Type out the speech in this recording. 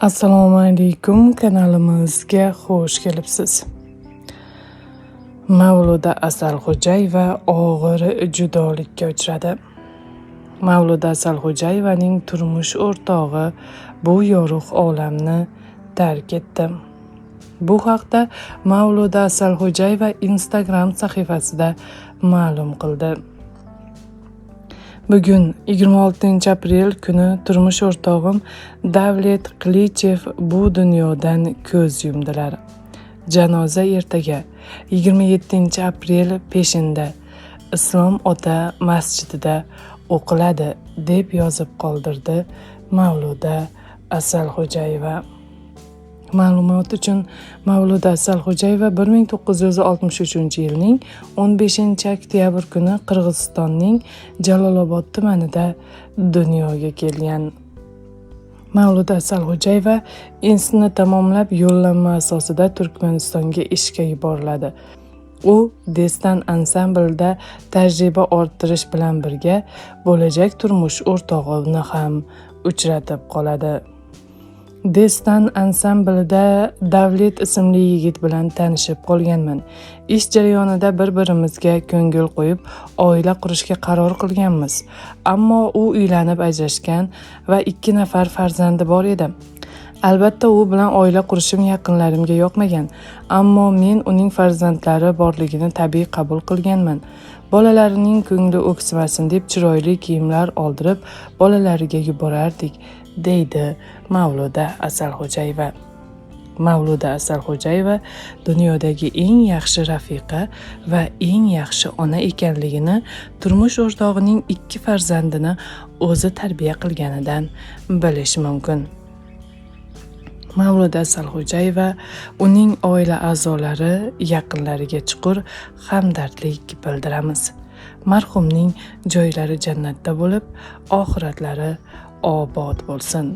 Assalomu alaykum, kanalimizga xush kelibsiz. Mavluda Asalxo'jayeva og'ir judolikka uchradi. Mavluda Asalxo'jayevaning turmush o'rtog'i bu yorug' olamni tark etdi. Bu haqda Mavluda Asalxo'jayeva Instagram sahifasida ma'lum qildi. Bugun 26-aprel kuni turmush o'rtog'im Davlet Qilichev bu dunyodan ko'z yumdilar. Janoza ertaga 27-aprel peshinda Islom ota masjidida o'qiladi deb yozib qoldirdi Mavluda Asalxo'jayeva. Ma'lumot uchun, Mavluda Asalxo'jayeva 1963-yilning 15-oktyabr kuni Qirg'izistonning Jalolobod tumanida dunyoga kelgan. Mavluda Asalxo'jayeva institutni tamomlab yo'llanma asosida Turkmanistonga ishga yuboriladi. U Destan ansamblida tajriba orttirish bilan birga bo'lajak turmush o'rtog'ini ham uchratib qoladi. Destan ansamblida Davlet ismli yigit bilan tanishib qolganman. Ish jarayonida bir-birimizga ko'ngil qo'yib, oila qurishga qaror qilganmiz. Ammo u uylanib ajrashgan va 2 nafar farzandi bor edi. Albatta, u bilan oila qurishim yaqinlarimga yoqmagan, ammo men uning farzandlari borligini tabiiy qabul qilganman. Bolalarining ko'ngli o'ksimasin deb chiroyli kiyimlar oldirib, bolalariga yuborardik, deydi Mavluda Asalxo'jayeva. Mavluda Asalxo'jayeva dunyodagi eng yaxshi rafiqa va eng yaxshi ona ekanligini turmush o'rtog'ining 2 farzandini o'zi tarbiya qilganidan bilish mumkin. Mavluda Asalxo'jayeva uning oila a'zolari, yaqinlariga chuqur hamdardlik bildiramiz. Marhumning joylari jannatda bo'lib, oxiratlari obod bo'lsin.